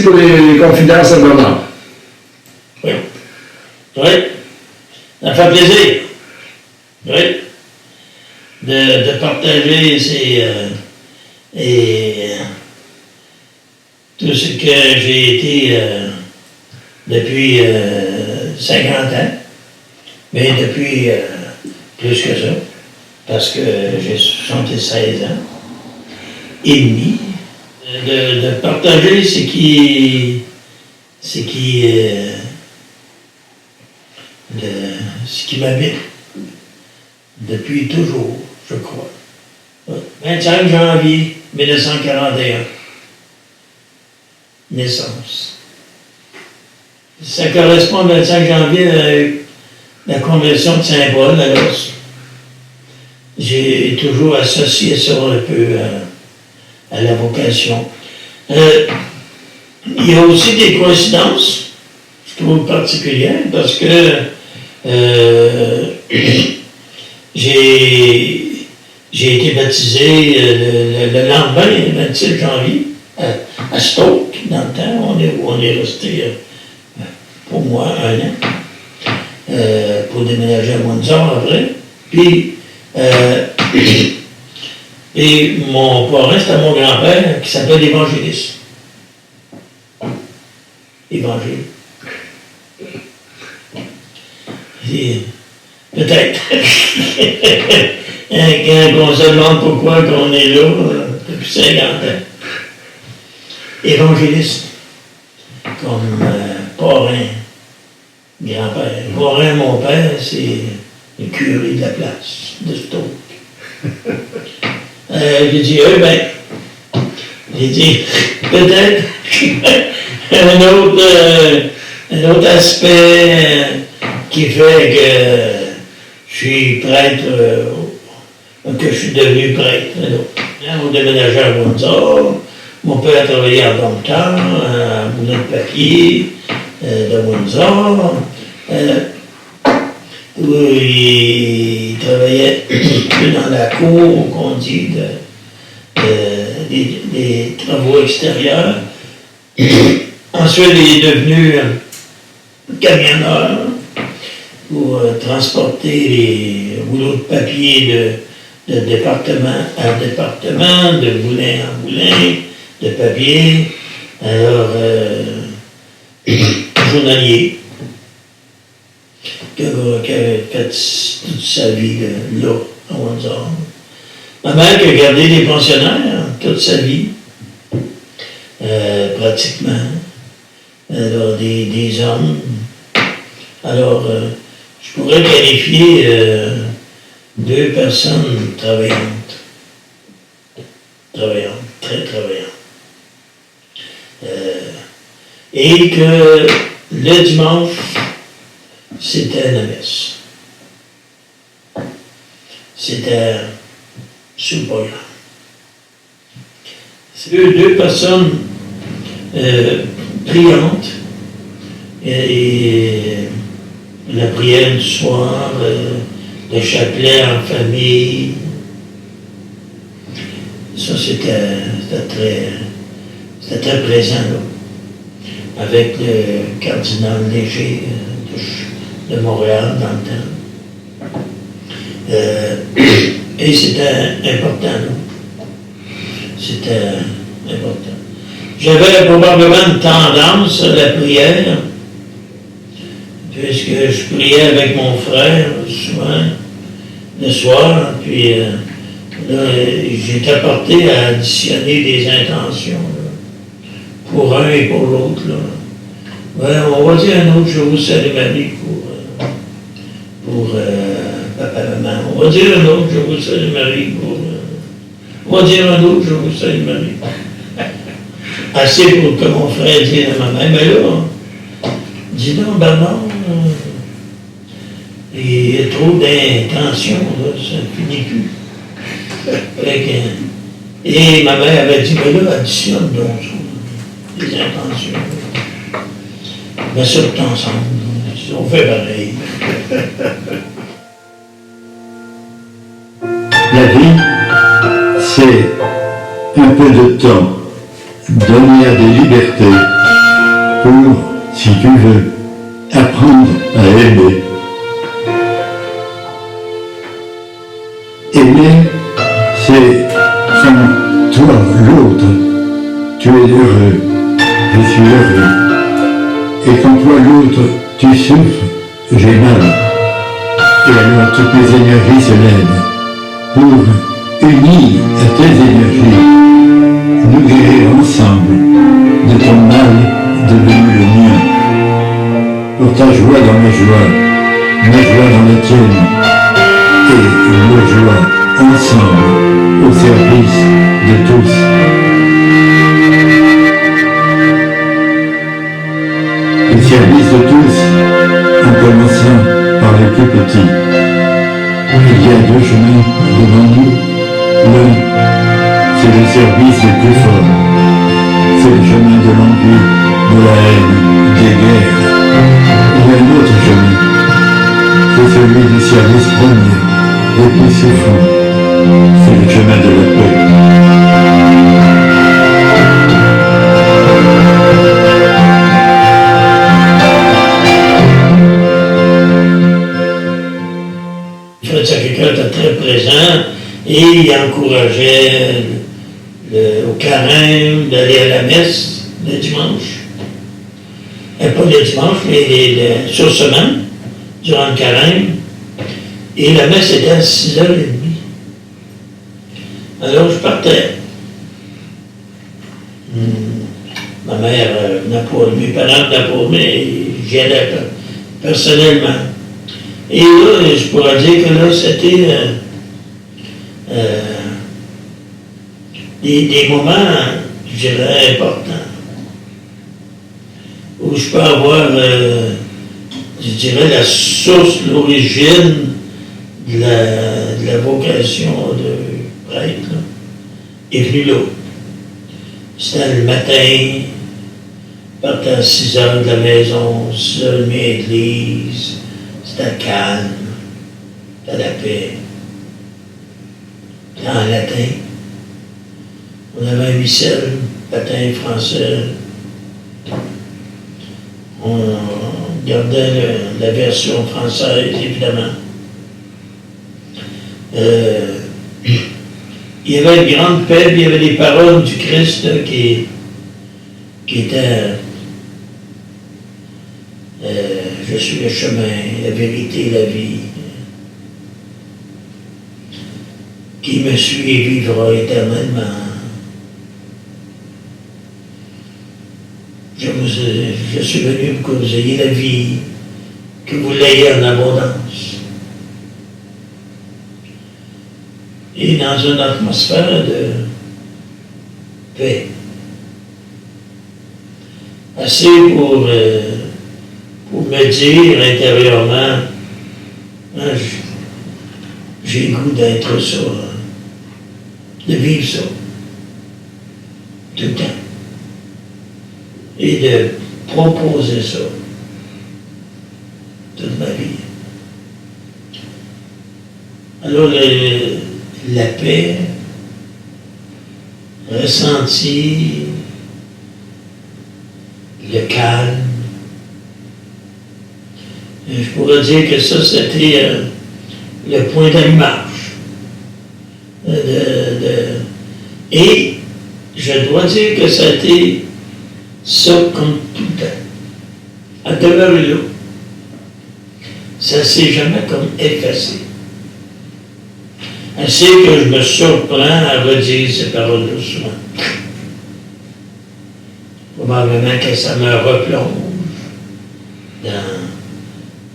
Pour les confidences à Bernard. Oui. Oui. Ça fait plaisir. Oui. De partager tout ce que j'ai été depuis 50 ans. Mais depuis plus que ça. Parce que j'ai 76 ans et demi. De partager ce qui m'habite depuis toujours, je crois. 25 janvier 1941. Naissance. Ça correspond au 25 janvier avec la conversion de Saint-Paul, alors j'ai toujours associé ça un peu à la vocation. Il y a aussi des coïncidences, je trouve particulières, parce que j'ai été baptisé le lendemain, le 27 janvier, à Stoke, dans le temps, on est resté, pour moi, 1 an, pour déménager à Windsor après. Puis, et mon parrain, c'était mon grand-père, qui s'appelle Évangéliste. Évangile. Peut-être. Quand on se demande pourquoi on est là, depuis 50 ans. Évangéliste. Comme parrain, grand-père. Parrain, mon père, c'est le curé de la place de Stoke. J'ai dit, j'ai dit, peut-être Un autre aspect qui fait que je suis prêtre, que je suis devenu prêtre. On déménageait à Windsor. Mon père travaillait en dompteur, à moulin de papier de Windsor. Où il travaillait dans la cour, qu'on dit, des travaux extérieurs. Ensuite, il est devenu camionneur pour transporter les rouleaux de papier de département à département, de moulin en moulin, de papier. Alors, journalier, qui avait fait toute sa vie là, à Windsor. Ma mère qui a gardé des pensionnaires toute sa vie, pratiquement. Alors, des hommes. Alors, je pourrais qualifier deux personnes travaillantes. Très travaillantes. Et que le dimanche, c'était la messe. C'était sous le programme. C'est deux personnes priantes. Et la prière du soir, le chapelet en famille. Ça, c'était très présent, là, avec le cardinal Léger de Montréal dans le temps. Et c'était important, là. C'était important. J'avais probablement une tendance à la prière, puisque je priais avec mon frère souvent le soir, puis là, j'étais porté à additionner des intentions là, pour un et pour l'autre. Ouais, on va dire un autre, je vous salue Marie pour papa et maman. On va dire un autre, je vous salue Marie on va dire un autre, je vous salue Marie. Assez pour que mon frère dise à ma mère, mais là, dis donc Bernard, il y a trop d'intentions, là, ça ne finit plus. Et ma mère avait dit, mais là, additionne donc ça, les intentions. Mais ça, tout ensemble, on fait pareil. La vie, c'est un peu de temps donné à des libertés pour, si tu veux, apprendre à aimer. Aimer, c'est quand toi, l'autre, tu es heureux, je suis heureux. Et quand toi, l'autre, tu souffres, j'ai mal. Et alors toutes mes énergies se lèvent pour, unis à tes énergies, nous guérir ensemble de ton mal devenu le mien. Pour ta joie dans ma joie dans la tienne, et nos joies ensemble au service de tous. Le service de tous, en commençant par les plus petits. Il y a deux chemins devant nous. L'un, c'est le service le plus fort. C'est le chemin de l'ennui, de la haine, des guerres. Il y a un autre chemin. C'est celui du service premier, le plus souffrant. C'est le chemin de la paix. C'est quelqu'un de très présent et il encourageait au carême d'aller à la messe le dimanche. Pas le dimanche, mais sur semaine, durant le carême. Et la messe était à 6h30. Alors je partais. Ma mère n'a pas, mes parents n'a pas, mais j'y allais personnellement. Et là, je pourrais dire que là, c'était des moments, je dirais, importants. où je peux avoir, je dirais, la source, l'origine de la vocation de prêtre, là, est venue là. C'était le matin, partais à 6 heures de la maison, 6 heures de l'église, c'était calme, c'était la paix. C'était en latin. On avait un missel, latin, français. On gardait la version française, évidemment. Il y avait une grande paix, puis il y avait des paroles du Christ là, qui étaient je suis le chemin, la vérité, la vie. Qui me suit et vivra éternellement. Je suis venu pour que vous ayez la vie, que vous l'ayez en abondance. Et dans une atmosphère de paix. Assez pour me dire intérieurement, hein, j'ai le goût d'être ça, de vivre ça, tout le temps, et de proposer ça toute ma vie. Alors, la paix, ressentie, le calme, je pourrais dire que ça, c'était le point d'allumage. Et je dois dire que ça a été ça comme tout le temps. À demeurer là. Ça ne s'est jamais comme effacé. Assez que je me surprends à redire ces paroles-là souvent. Probablement que ça me replonge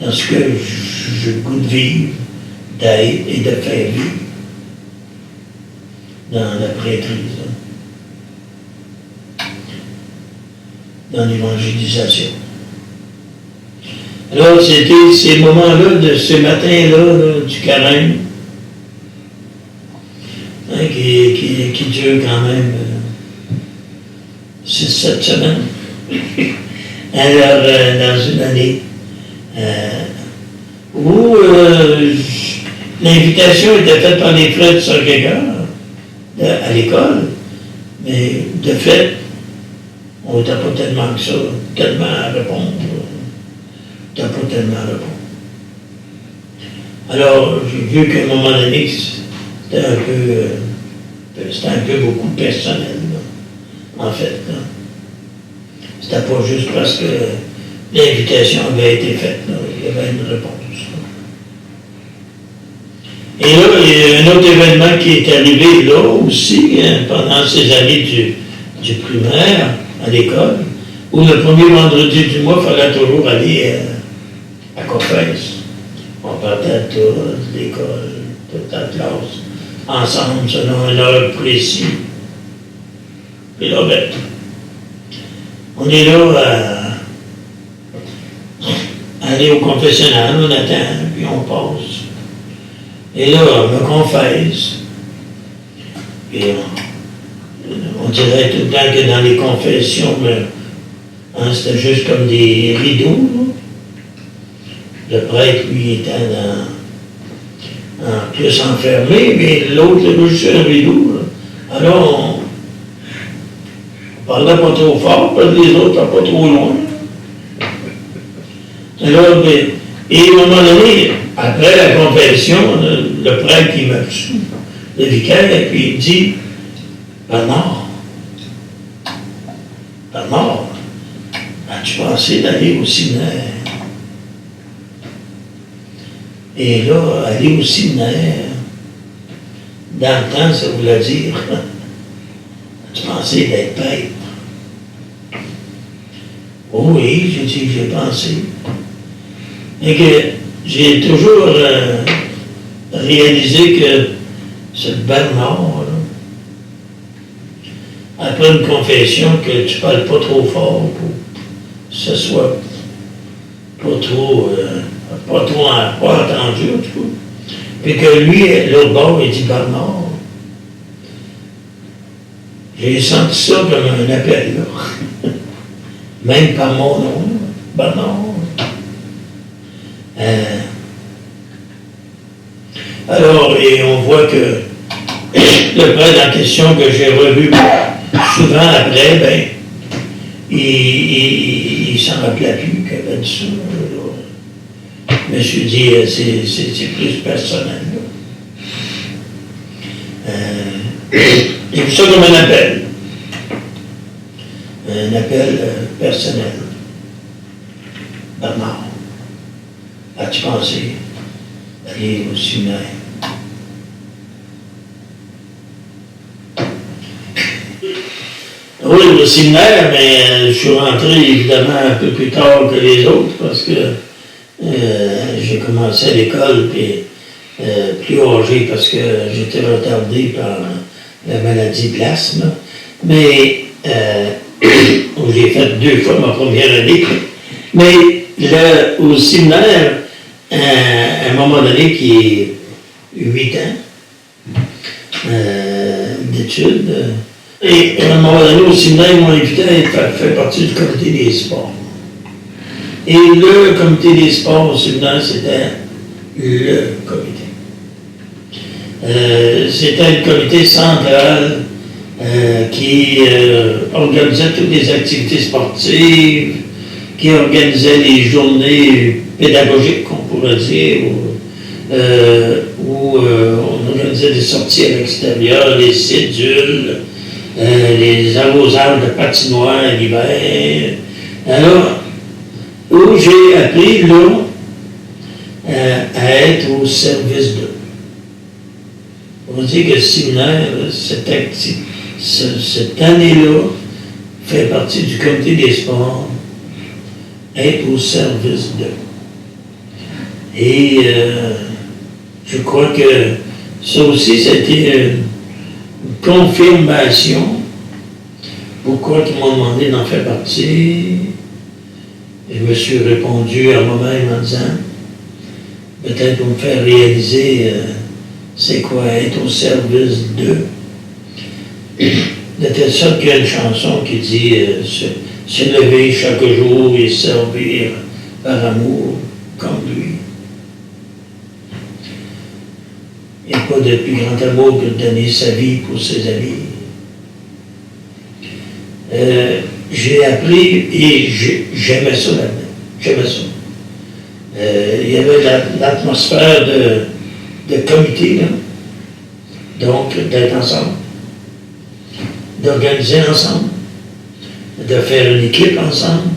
dans ce que j'ai le goût de vivre, d'être et de faire vivre dans la prêtrise, dans l'évangélisation. Alors, c'était ces moments-là, de ces matins-là, du carême, hein, qui dure quand même 6-7 semaines. Alors, dans une année, où l'invitation était faite par les frères de Sorgueillard à l'école, mais de fait, on n'était pas tellement que ça, tellement à répondre. On n'était pas tellement à répondre. Alors, j'ai vu qu'à un moment donné, c'était un peu beaucoup personnel, là, en fait. Là. C'était pas juste parce que l'invitation avait été faite, là, il y avait une réponse. Là. Et là, il y a un autre événement qui est arrivé là aussi, hein, pendant ces années du primaire, à l'école, où le premier vendredi du mois, il fallait toujours aller à confesse. On partait à toute l'école, toute la classe, ensemble, selon une heure précise. Et là, ben, on est là à aller au confessionnal, on attend, puis on passe. Et là, on me confesse. Et on dirait tout le temps que dans les confessions, hein, c'était juste comme des rideaux. Là. Le prêtre, lui, était en plus enfermé, mais l'autre, il avait juste un rideau. Là. Alors, on parlait pas trop fort, parce que les autres n'étaient pas trop loin. Alors, et à un moment donné, après la confession, le prêtre qui m'a reçu, le vicaire, et puis il dit, Bernard, as-tu pensé d'aller au séminaire? Et là, aller au séminaire, dans le temps, ça voulait dire, as-tu pensé d'être prêtre? Oh oui, j'ai dit, j'ai pensé. Et que j'ai toujours réalisé que ce Bernard, là, après une confession, que tu ne parles pas trop fort pour ce soit pas trop entendu, en tout cas. Puis que lui, l'autre bord, il dit Bernard. J'ai senti ça comme un appel, là. Même par mon nom, Bernard. Alors, et on voit que le prêtre en question que j'ai revu souvent après, ben, il s'en rappelait plus qu'il avait dit ça. Je me suis dit, c'est plus personnel. J'ai vu ça comme un appel. Un appel personnel. Bernard, as-tu pensé aller au séminaire? Oui, au séminaire, mais je suis rentré évidemment un peu plus tard que les autres parce que j'ai commencé à l'école puis plus âgé parce que j'étais retardé par la maladie de l'asthme. Mais j'ai fait 2 fois ma première année. Mais au séminaire, à un moment donné, qui est 8 ans d'études, et à un moment donné, au séminaire, ils m'ont invité à faire partie du comité des sports. Et le comité des sports au séminaire, c'était le comité. C'était un comité central qui organisait toutes les activités sportives, qui organisait les journées pédagogiques, on pourrait dire, où on organisait des sorties à l'extérieur, les cédules, les arrosages de patinoires l'hiver. Alors, où j'ai appris là à être au service d'eux. On dit que le séminaire, cette année-là, fait partie du comité des sports, être au service d'eux. Et je crois que ça aussi, c'était une confirmation. Pourquoi ils m'ont demandé d'en faire partie? Et je me suis répondu à moi-même en disant, peut-être pour me faire réaliser c'est quoi être au service d'eux. De telle sorte qu'il y a une chanson qui dit se lever chaque jour et servir par amour comme lui. Il n'y a pas de plus grand amour que de donner sa vie pour ses amis. J'ai appris et j'aimais ça là-dedans. J'aimais ça. Il y avait l'atmosphère de comité, là. Donc d'être ensemble, d'organiser ensemble, de faire une équipe ensemble,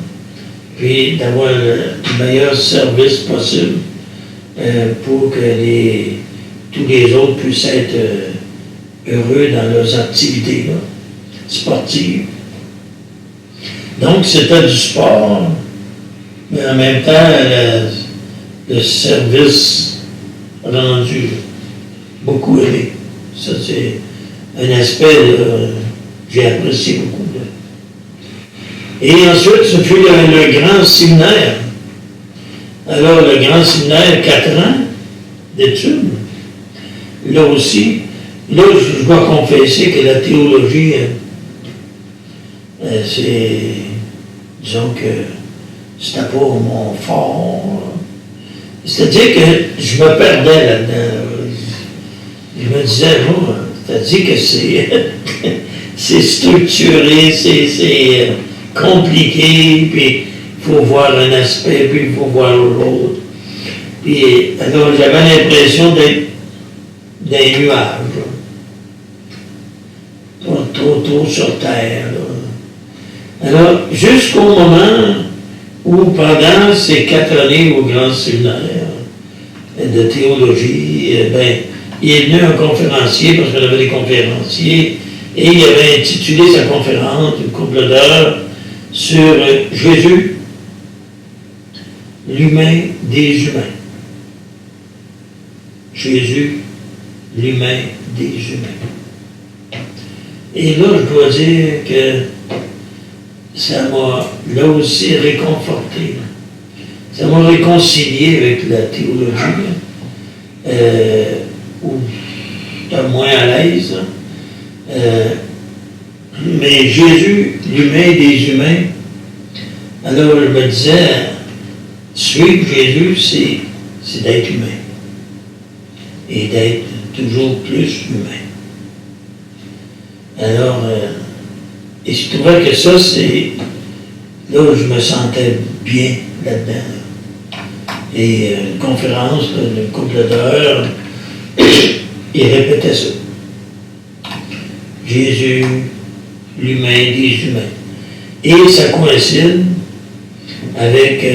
puis d'avoir le meilleur service possible pour que tous les autres puissent être heureux dans leurs activités là, sportives. Donc, c'était du sport, mais en même temps, le service rendu, beaucoup aimé. Ça, c'est un aspect que j'ai apprécié beaucoup. Là. Et ensuite, ce fut le grand séminaire. Alors, le grand séminaire, 4 ans d'études. Là aussi, là, je dois confesser que la théologie, disons que c'était pas mon fort. C'est-à-dire que je me perdais là-dedans. Je me disais, c'est-à-dire que c'est structuré, c'est compliqué, puis il faut voir un aspect, puis il faut voir l'autre. Puis, alors, j'avais l'impression d'être des nuages. Trop sur terre. Là. Alors, jusqu'au moment où, pendant ces 4 années au grand séminaire de théologie, il est venu un conférencier, parce qu'on avait des conférenciers, et il avait intitulé sa conférence, une couple d'heures, sur Jésus, l'humain des humains. Jésus, l'humain des humains. Et là, je dois dire que ça m'a là aussi réconforté. Ça m'a réconcilié avec la théologie, où j'étais moins à l'aise. Mais Jésus, l'humain des humains, alors je me disais, suivre Jésus, c'est d'être humain. Et d'être toujours plus humain. Alors, et je trouvais que ça, c'est là où je me sentais bien là-dedans. Et une conférence d'une couple d'heures, il répétait ça. Jésus, l'humain des humains. Et ça coïncide avec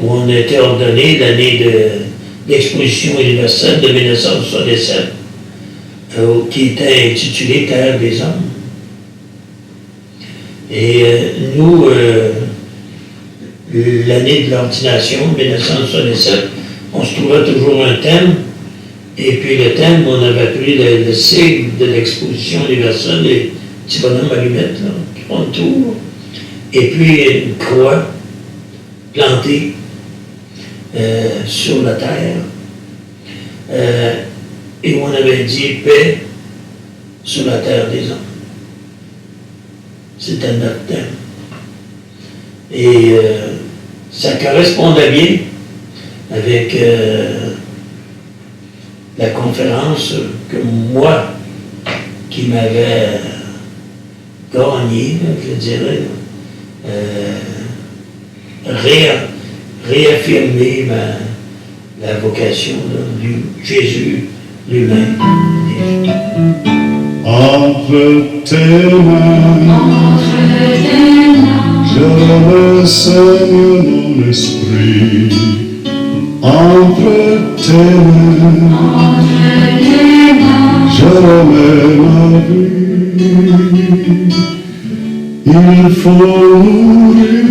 où on a été ordonné l'année de l'exposition universelle de 1967, qui était intitulée Terre des hommes. Et nous, l'année de l'ordination, 1967, on se trouvait toujours un thème. Et puis le thème, on avait pris le sigle de l'exposition universelle, les petits bonhommes allumettes, là, qui font le tour. Et puis une croix plantée sur la terre. Et on avait dit paix sur la terre des hommes. C'était notre thème. Et ça correspondait bien avec la conférence que moi, qui m'avait gagné, je dirais, réaffirmer la vocation de Jésus, l'humain. Entre tes mains, je renseigne mon esprit. Entre tes mains, je remets ma vie. Il faut mourir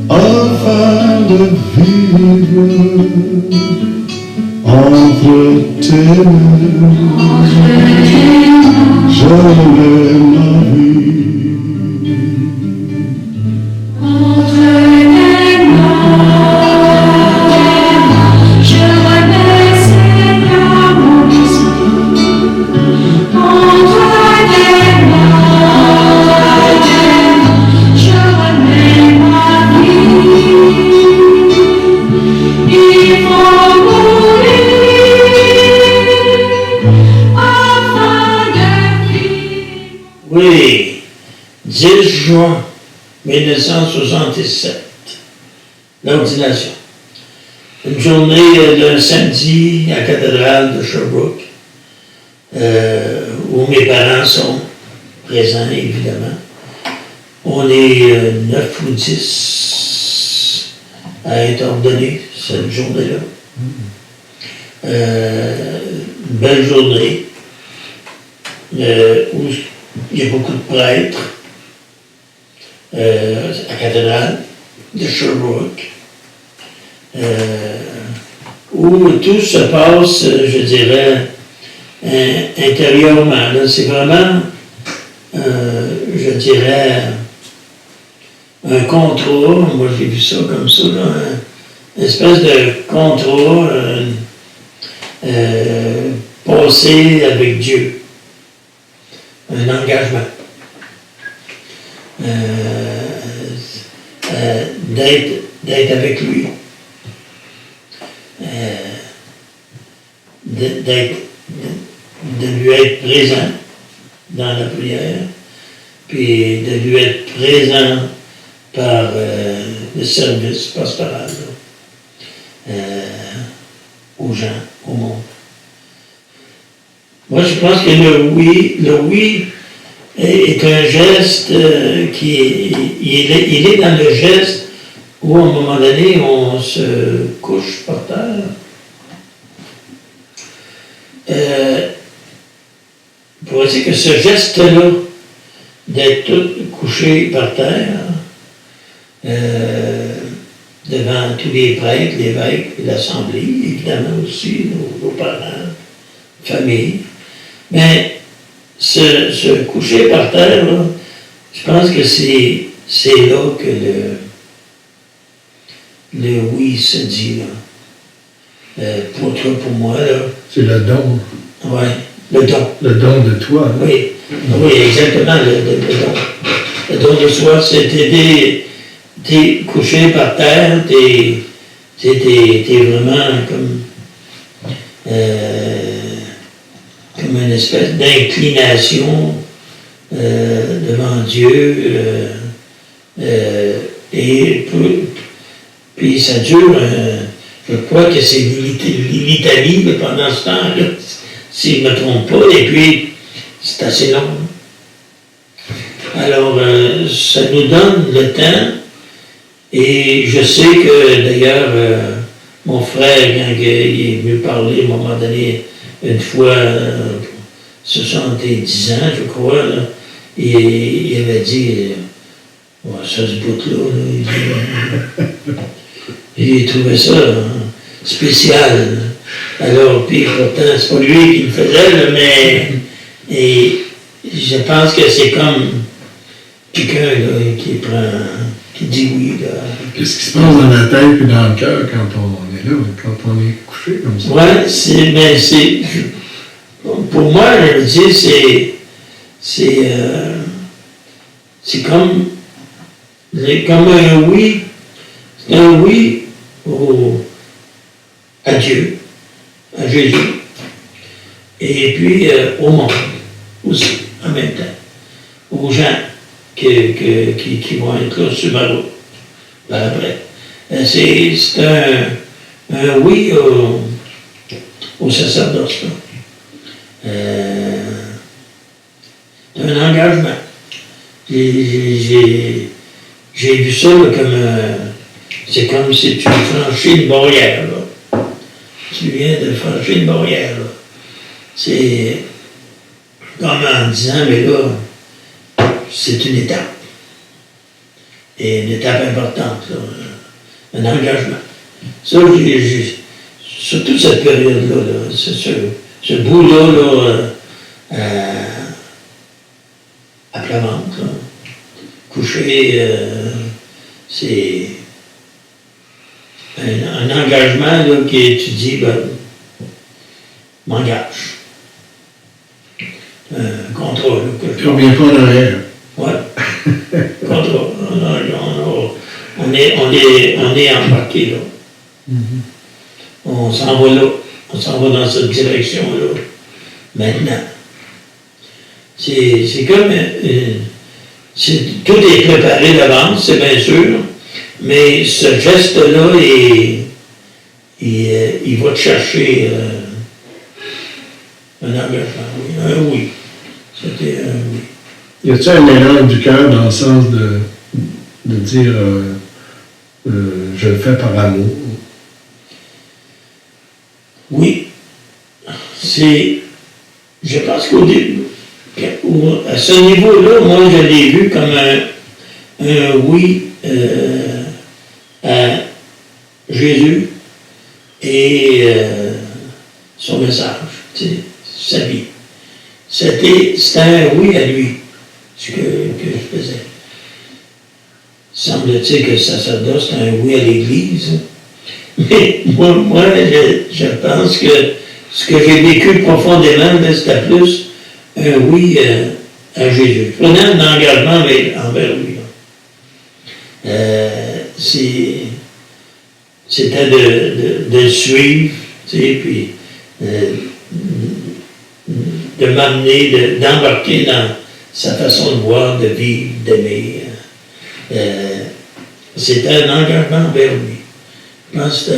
afin de vivre. Entre tes mains, je remets ma vie. Oui, 10 juin 1967, l'ordination. Une journée d'un samedi à la cathédrale de Sherbrooke, où mes parents sont présents, évidemment. On est 9 ou 10 à être ordonnés cette journée-là. Une belle journée, où il y a beaucoup de prêtres à la cathédrale de Sherbrooke, où tout se passe, je dirais, intérieurement. C'est vraiment, je dirais, un contrat, moi j'ai vu ça comme ça, là, une espèce de contrat passé avec Dieu. Un engagement. D'être avec lui. De lui être présent dans la prière, puis de lui être présent par le service pastoral aux gens, au monde. Moi, je pense que le oui est un geste il est dans le geste où, à un moment donné, on se couche par terre. Pour dire que ce geste-là, d'être tout couché par terre, devant tous les prêtres, l'évêque, l'assemblée, évidemment aussi, nos parents, famille, mais se coucher par terre, là, je pense que c'est là que le oui se dit, là. Pour toi, pour moi, là. C'est le don. Oui, le don. Le don de toi. Hein? Oui, oui, exactement, le don. Le don de soi, c'est t'es couché par terre, t'es vraiment comme une espèce d'inclination devant Dieu, et puis ça dure, je crois que c'est l'Italie pendant ce temps-là, si je ne me trompe pas, et puis c'est assez long. Alors, ça nous donne le temps, et je sais que d'ailleurs, mon frère, quand il est venu parler à un moment donné, une fois, 70 ans, je crois, là, il avait dit, ouais, ça se bout-là, il trouvait ça spécial. Alors, puis pourtant, c'est pas lui qui le faisait, là, mais et je pense que c'est comme quelqu'un qui dit oui. Qu'est-ce qui se passe dans la tête et dans le cœur quand on est là, quand on est couché comme ça? Oui, mais c'est. Pour moi, je veux dire, c'est comme un oui. C'est un oui à Dieu, à Jésus, et puis au monde aussi, en même temps, aux gens qui vont être là sur ma route, par après. C'est un oui au sacerdoce. C'est un engagement. J'ai vu ça là, c'est comme si tu franchis une barrière. Là. Tu viens de franchir une barrière. Là. C'est comme en disant, mais là, c'est une étape. Et une étape importante, là, un engagement. Ça, surtout cette période-là, là, ce bout-là, à plat ventre, là, couché, c'est un engagement là, qui tu dis, ben, m'engage. Un contrat. Tu reviens pas en arrière. Oui. Contrat. On est embarqué là. Mm-hmm. On s'en va là. On s'en va dans cette direction-là. Maintenant. C'est comme. Tout est préparé d'avance, c'est bien sûr. Mais ce geste-là, il va te chercher un engagement, oui, un oui. C'était un oui. Y a-t-il un élan du cœur dans le sens de dire je le fais par amour? Oui. Je pense qu'au début, à ce niveau-là, moi, je l'ai vu comme un oui à Jésus et son message, sa vie. C'était un oui à lui, ce que je faisais. Semble-t-il que le sacerdoce, c'est un oui à l'Église. Mais moi je pense que ce que j'ai vécu profondément, c'était plus un oui à Jésus. Je prenais un engagement envers lui. C'était de le suivre, puis de m'amener, d'embarquer dans sa façon de voir, de vivre, d'aimer. C'était un engagement envers lui. Je pense que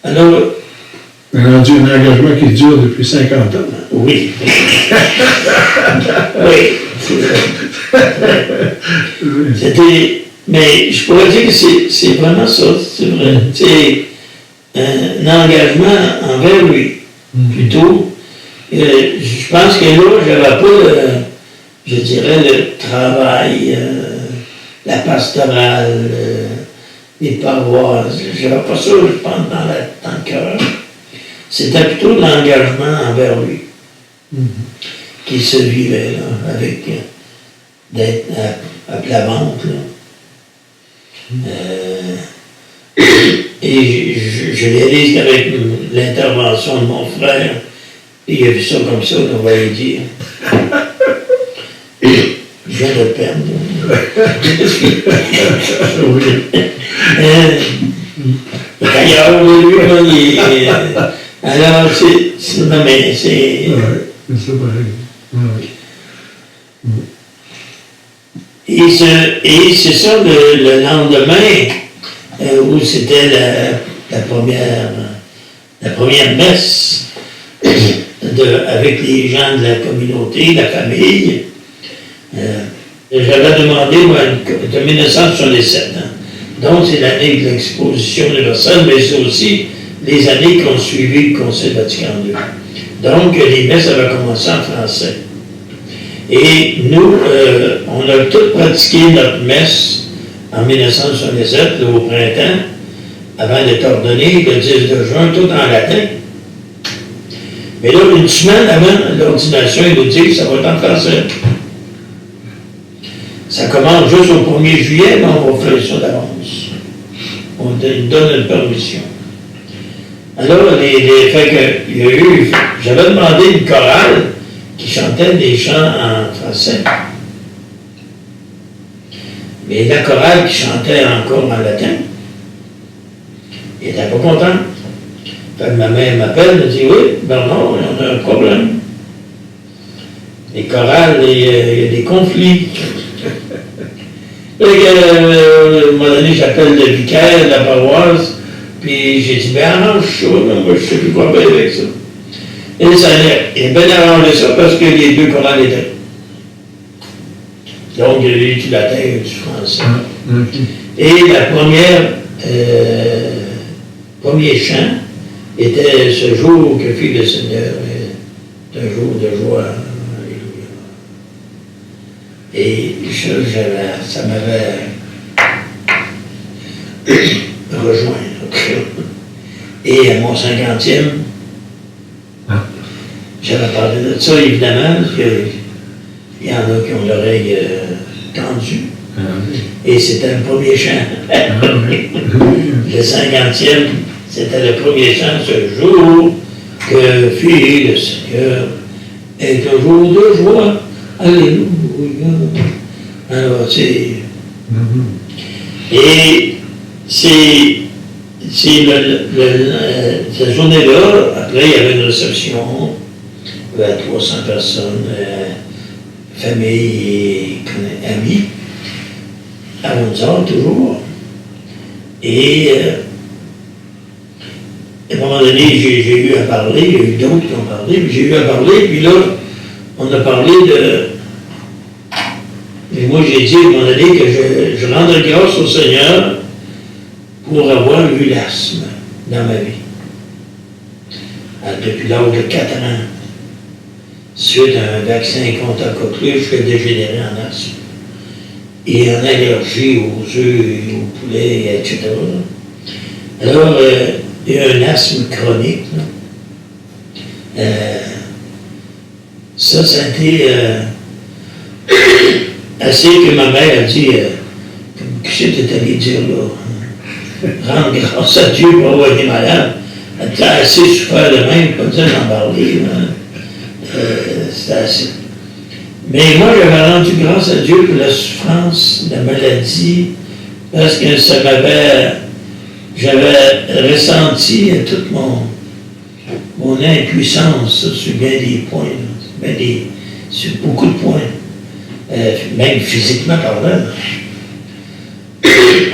alors. Un engagement qui dure depuis 50 ans. Oui. Oui. C'était. Mais je pourrais dire que c'est vraiment ça, c'est vrai. C'est un engagement envers lui, plutôt. Je pense que là, je n'avais pas, je dirais, le travail, la pastorale, les paroisses. Je n'avais pas ça, je pense, dans le cœur. C'était plutôt l'engagement envers lui. qui se vivait, là, avec d'être à plat ventre, là. Et je réalise qu'avec l'intervention de mon frère, il a vu ça comme ça, on va lui dire. Je viens de le perdre. D'ailleurs, lui, alors, non, mais c'est. Ouais, c'est pareil. Ouais. Et c'est ça le lendemain, où c'était la première messe avec les gens de la communauté, la famille. J'avais demandé, moi, de 1967, hein. Donc c'est l'année de l'exposition universelle, mais c'est aussi les années qui ont suivi le Conseil Vatican II. Donc les messes avaient commencé en français. Et nous, on a tous pratiqué notre messe en 1967, là, au printemps, avant d'être ordonné, le 10 de juin, tout en latin. Mais là, une semaine avant l'ordination, il nous dit que ça va être en français. Ça commence juste au 1er juillet, mais on va faire ça d'avance. On donne une permission. Alors, j'avais demandé une chorale qui chantait des chants en français. Mais la chorale qui chantait encore en latin, il n'était pas content. Fait que ma mère m'appelle, me dit, oui, Bernard, on a un problème. Les chorales, il y a des conflits. À un moment donné, j'appelle le vicaire de la paroisse, puis j'ai dit, ben arrange ça, moi je ne sais plus quoi faire avec ça. Et ça il a bien arrangé ça parce que les deux chorales étaient. Donc, il y a eu du latin et du français. Et la premier chant était ce jour que fit le Seigneur, est un jour de joie. Et ça m'avait rejoint. Et à mon 50e, j'avais parlé de ça, évidemment, parce qu'il y en a qui ont l'oreille tendue. Et c'était le premier chant. Le 50e, c'était le premier chant, ce jour que fit le Seigneur est un jour de joie. Alléluia. Alors, c'est. Et c'est cette journée-là, après, il y avait une réception, il y avait 300 personnes, famille et amis, à Windsor toujours. Et à un moment donné, j'ai eu à parler, il y a eu d'autres qui ont parlé, puis j'ai eu à parler, puis là, on a parlé de. Et moi, j'ai dit à un moment donné que je rendrais grâce au Seigneur pour avoir eu l'asthme dans ma vie. Depuis l'âge de 4 ans, suite à un vaccin contre la coqueluche, je suis dégénéré en asthme. Et en allergie aux œufs et aux poulets, etc. Alors, il y a un asthme chronique. Ça a été assez que ma mère a dit, qu'est-ce que tu es allé dire là? Rendre grâce à Dieu pour avoir été malade. Elle était assez souffert de même, pas dire d'en parler. C'était assez. Mais moi, j'avais rendu grâce à Dieu pour la souffrance, la maladie, parce que j'avais ressenti toute mon impuissance sur bien des points, sur beaucoup de points, même physiquement parlant.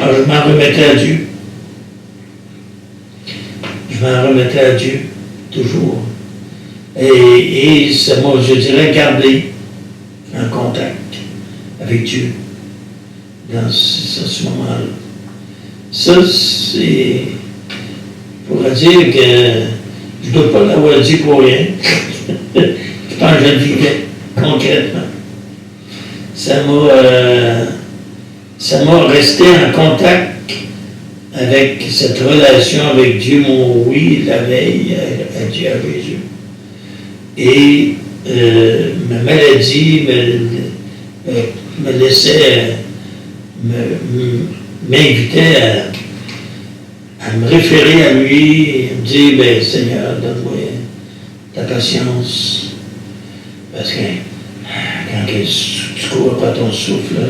Alors, je m'en remettais à Dieu. Je m'en remettais à Dieu, toujours. Et ça m'a, je dirais, gardé en contact avec Dieu dans ce moment-là. Ça, c'est pour dire que je ne dois pas l'avoir dit pour rien. Je pense que je le vivais concrètement. Ça m'a resté en contact avec cette relation avec Dieu, mon oui, la veille à Dieu, à Jésus. Et ma maladie me laissait, m'invitait à me référer à lui et me dire, ben Seigneur, donne-moi ta patience. Parce que quand tu cours pas ton souffle,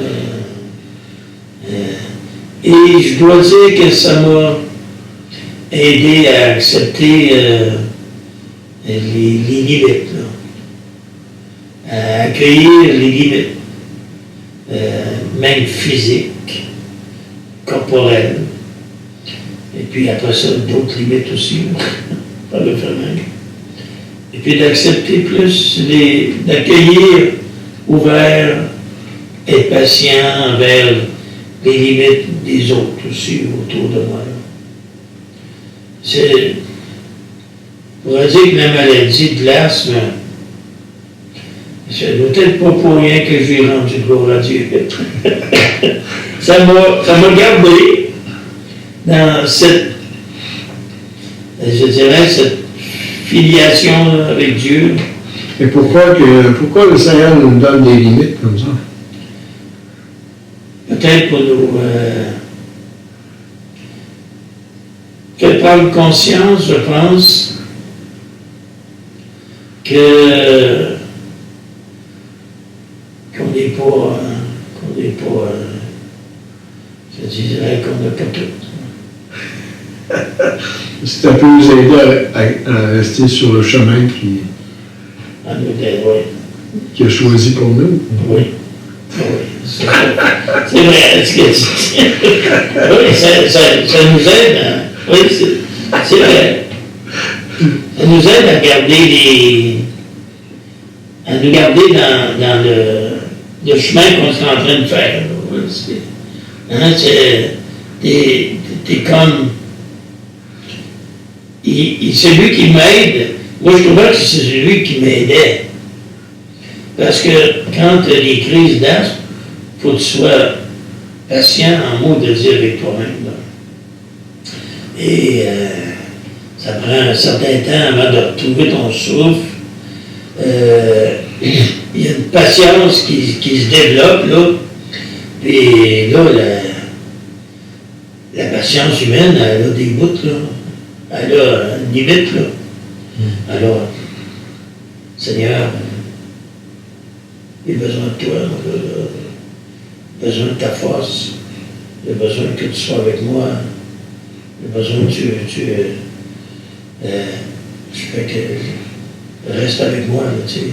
et je dois dire que ça m'a aidé à accepter les limites, là, à accueillir les limites, même physiques, corporelles, et puis après ça, d'autres limites aussi, par le fait même. Et puis d'accepter plus, d'accueillir ouvert, être patient envers les limites des autres aussi autour de moi. C'est, on va dire que la maladie de l'asthme, c'est peut-être pas pour rien que je lui ai rendu gloire à Dieu. ça m'a gardé dans cette, je dirais, cette filiation avec Dieu. Et pourquoi le Seigneur nous donne des limites comme ça? Peut-être pour nous faire prendre conscience, je pense, qu'on n'est pas, je dirais qu'on n'a pas tout. C'est un peu nous aider à rester sur le chemin qui a choisi pour nous. Oui. Oui, c'est vrai, oui, ça nous aide, hein? Oui, c'est vrai. Ça nous aide à nous garder dans le chemin qu'on est en train de faire. Hein, t'es comme, celui qui m'aide, moi je trouvais que c'est celui qui m'aidait. Parce que quand tu as des crises d'asthme, il faut que tu sois patient en mots de dire avec toi-même. Et ça prend un certain temps avant de retrouver ton souffle. Il y a une patience qui se développe, là. Puis là, la patience humaine, elle a des bouts, là. Elle a une limite, là. Alors, Seigneur, j'ai besoin de toi, j'ai besoin de ta force, j'ai besoin que tu sois avec moi, j'ai besoin que tu fais que reste avec moi, là, tu sais.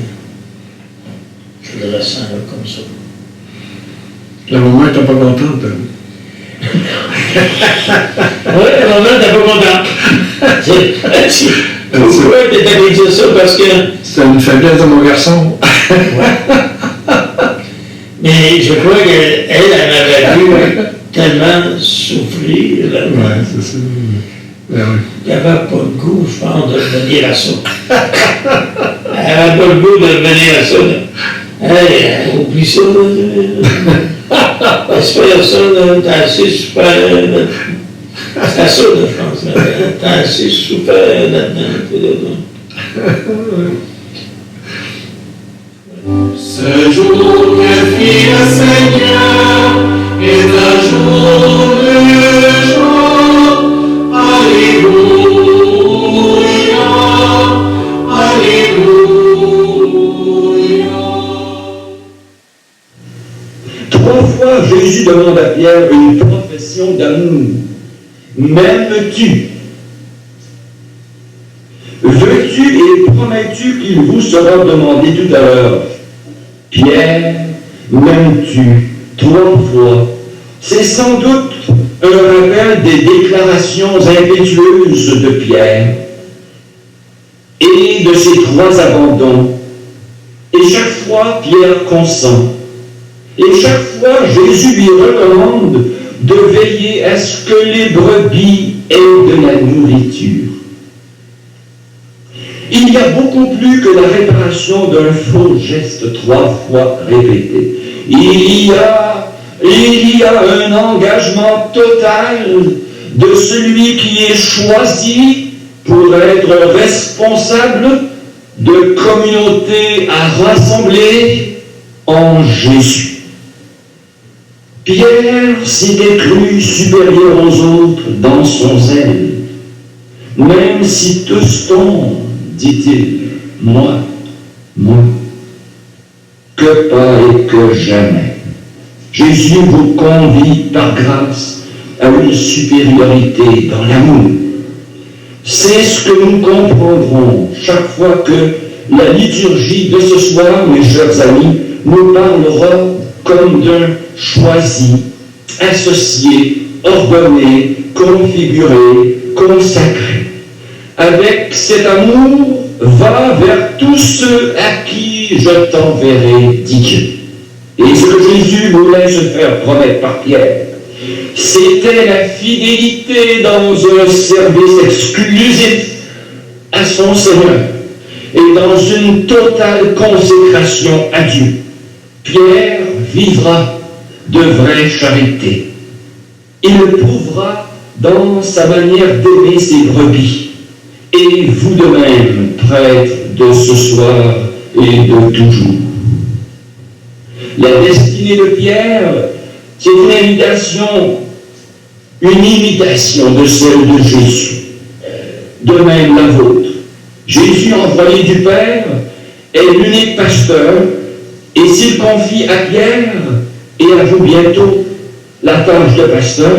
Je le ressens là, comme ça. Le moment, t'es pas contente. Oui, le moment, t'es pas contente. Pourquoi t'es allé dire ça? Parce que... C'est une faiblesse de mon garçon. Ouais. Mais je crois qu'elle m'avait vu tellement souffrir. Oui, c'est ça. Ben oui. Il n'avait pas le goût, je pense, de revenir à ça. Elle n'avait pas le goût de revenir à ça. Hey, oublie ça. Laisse faire ça, t'as assez souffert. C'est à ça, je pense. T'as assez souffert là-dedans. Ce jour que fit le Seigneur est un jour de joie. Alléluia, Alléluia. 3 fois, Jésus demande à Pierre une profession d'amour. M'aimes-tu? Veux-tu et promets-tu qu'il vous sera demandé tout à l'heure? Pierre, m'aimes-tu? 3 fois. C'est sans doute un rappel des déclarations impétueuses de Pierre et de ses 3 abandons. Et chaque fois, Pierre consent. Et chaque fois, Jésus lui recommande de veiller à ce que les brebis aient de la nourriture. Il y a beaucoup plus que la réparation d'un faux geste 3 fois répété. Il y a un engagement total de celui qui est choisi pour être responsable de communauté à rassembler en Jésus. Pierre s'était cru supérieur aux autres dans son zèle. Même si tous tombent, dit-il, moi, que pas et que jamais. Jésus vous convie par grâce à une supériorité dans l'amour. C'est ce que nous comprendrons chaque fois que la liturgie de ce soir, mes chers amis, nous parlera comme d'un choisi, associé, ordonné, configuré, consacré. Avec cet amour, va vers tous ceux à qui je t'enverrai, dit Dieu. Et ce que Jésus voulait se faire promettre par Pierre, c'était la fidélité dans un service exclusif à son Seigneur et dans une totale consécration à Dieu. Pierre vivra de vraie charité. Il le prouvera dans sa manière d'aimer ses brebis. Et vous de même, prêtres de ce soir et de toujours. La destinée de Pierre, c'est une imitation de celle de Jésus. De même la vôtre. Jésus, envoyé du Père, est l'unique pasteur, et s'il confie à Pierre et à vous bientôt la tâche de pasteur,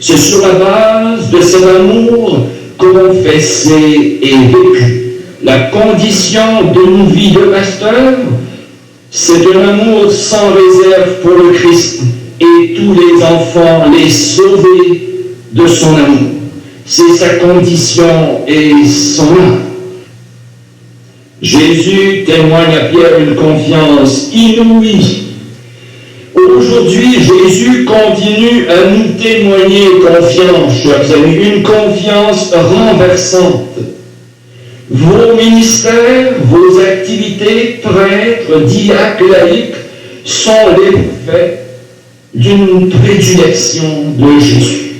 c'est sur la base de cet amour confessé et vécu. La condition d'une vie de pasteur, c'est un amour sans réserve pour le Christ et tous les enfants, les sauvés de son amour. C'est sa condition et son âme. Jésus témoigne à Pierre une confiance inouïe. Aujourd'hui, Jésus continue à nous témoigner confiance, chers amis, une confiance renversante. Vos ministères, vos activités, prêtres, diacres, laïcs, sont l'effet d'une prédilection de Jésus.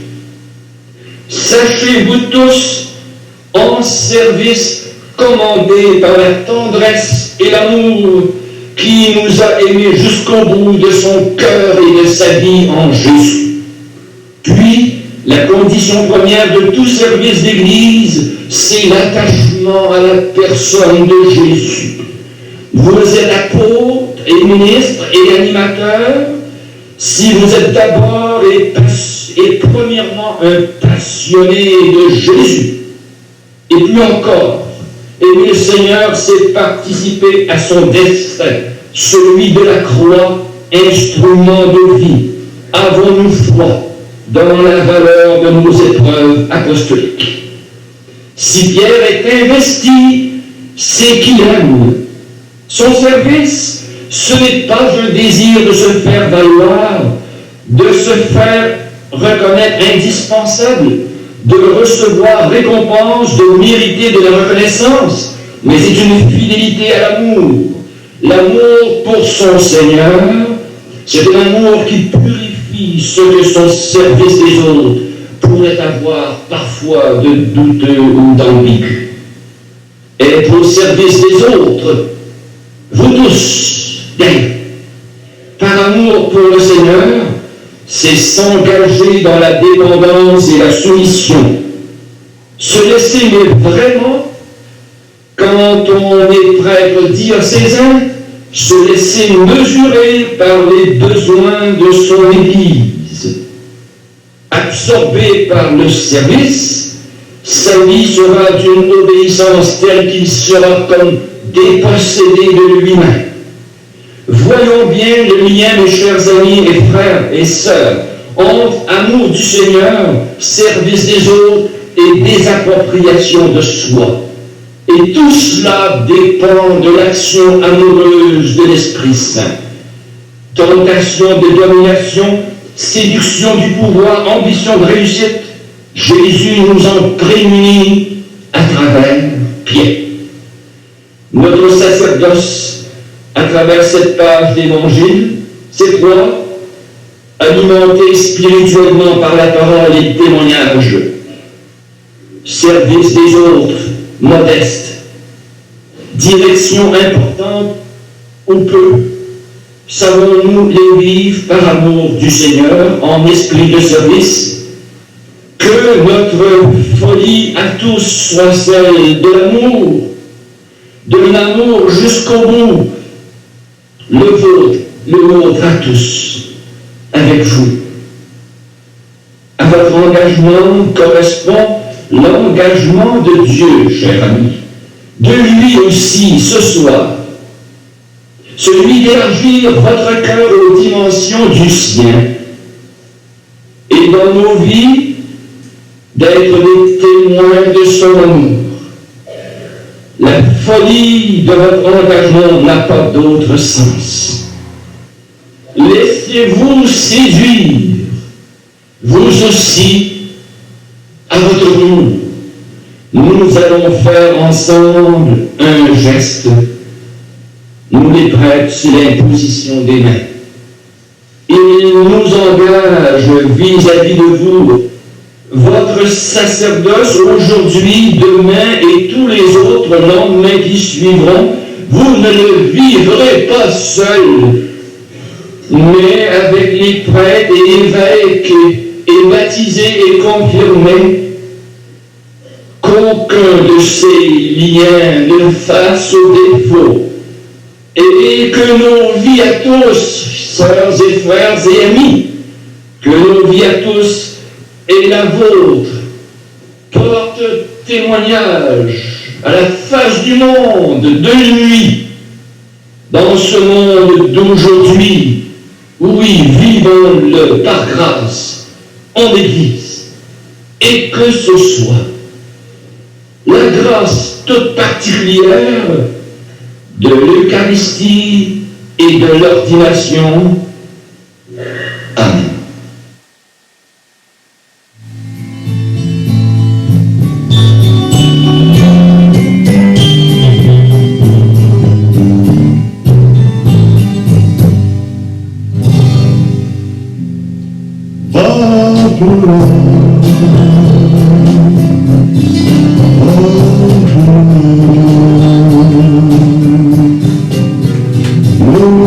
Sachez-vous tous, en service commandé par la tendresse et l'amour qui nous a aimés jusqu'au bout de son cœur et de sa vie en Jésus. Puis, la condition première de tout service d'Église, c'est l'attachement à la personne de Jésus. Vous êtes apôtres et ministres et animateurs si vous êtes d'abord et premièrement un passionné de Jésus. Et puis encore, aimer le Seigneur, c'est participer à son destin, celui de la croix, instrument de vie. Avons-nous foi dans la valeur de nos épreuves apostoliques? Si Pierre est investi, c'est qu'il aime. Son service, ce n'est pas un désir de se faire valoir, de se faire reconnaître indispensable, de recevoir récompense, de mériter de la reconnaissance, mais c'est une fidélité à l'amour. L'amour pour son Seigneur, c'est un amour qui purifie ce que son service des autres pourrait avoir parfois de douteux ou d'ambigu. Et pour le service des autres, vous tous, d'ailleurs, par amour pour le Seigneur, c'est s'engager dans la dépendance et la soumission. Se laisser, mais vraiment, quand on est prêtre diocésain, se laisser mesurer par les besoins de son Église. Absorbé par le service, sa vie sera d'une obéissance telle qu'il sera comme dépossédé de lui-même. Voyons bien le lien, mes chers amis et frères et sœurs, entre amour du Seigneur, service des autres et désappropriation de soi. Et tout cela dépend de l'action amoureuse de l'Esprit Saint. Tentation de domination, séduction du pouvoir, ambition de réussite, Jésus nous en prémunit à travers Pierre. Notre sacerdoce, à travers cette page d'Évangile, c'est quoi? Alimenter spirituellement par la parole et le témoignage. Service des autres, modeste. directions importantes ou peu, savons-nous les vivre par amour du Seigneur, en esprit de service? Que notre folie à tous soit celle de l'amour jusqu'au bout, le vôtre à tous, avec vous. À votre engagement correspond l'engagement de Dieu, cher ami, de lui aussi ce soir, celui d'élargir votre cœur aux dimensions du sien, et dans nos vies, d'être des témoins de son amour. La folie de votre engagement n'a pas d'autre sens. Laissez-vous séduire, vous aussi, à votre tour. Nous allons faire ensemble un geste. Nous les prêtres sur l'imposition des mains. Il nous engage vis-à-vis de vous. Votre sacerdoce aujourd'hui, demain et tous les autres lendemains qui suivront, vous ne le vivrez pas seul, mais avec les prêtres et évêques et baptisés et confirmés, qu'aucun de ces liens ne fasse défaut, et que nos vies à tous, sœurs et frères et amis, que nos vies à tous et la vôtre porte témoignage à la face du monde de nuit, dans ce monde d'aujourd'hui, oui, vivons-le par grâce en Église, et que ce soit la grâce toute particulière de l'Eucharistie et de l'ordination. Amen.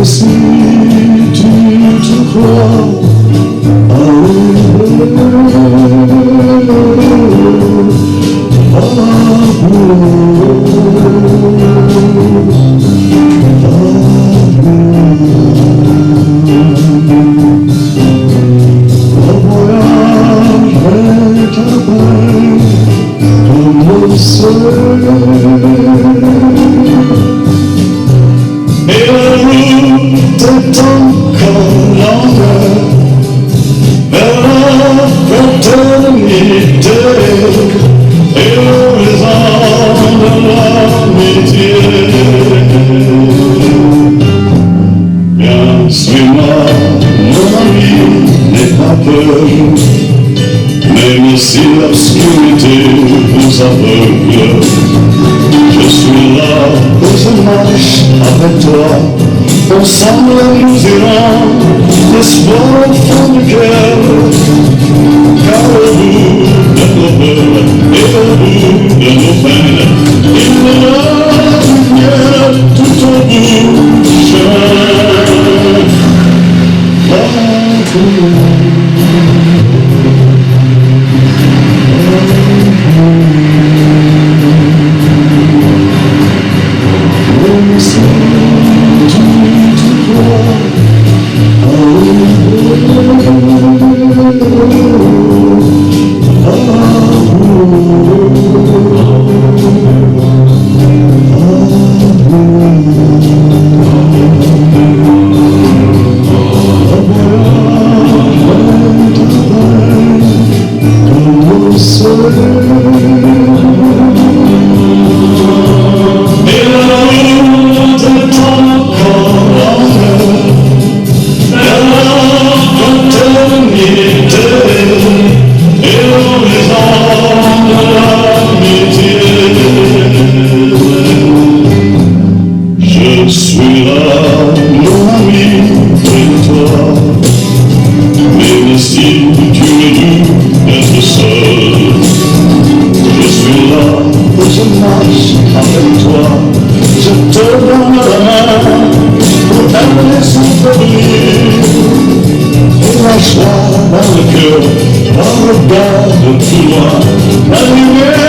Si tu te crois et la route est encore longue vers la fraternité et l'horizon de l'amitié. Bien suis-moi, mon ami, n'aie pas peur, même si l'obscurité vous aveugle. Je suis là, et je marche avec toi. Ensemble nous irons, l'espoir au fond du cœur. Car au bout de nos peurs et au bout de nos peines, il y aura du mieux tout au bout du chemin. Je suis là, mon ami, près de toi, même si tu me dis d'être seul. Je suis là, et je marche avec toi, je regarde plus loin, la lumière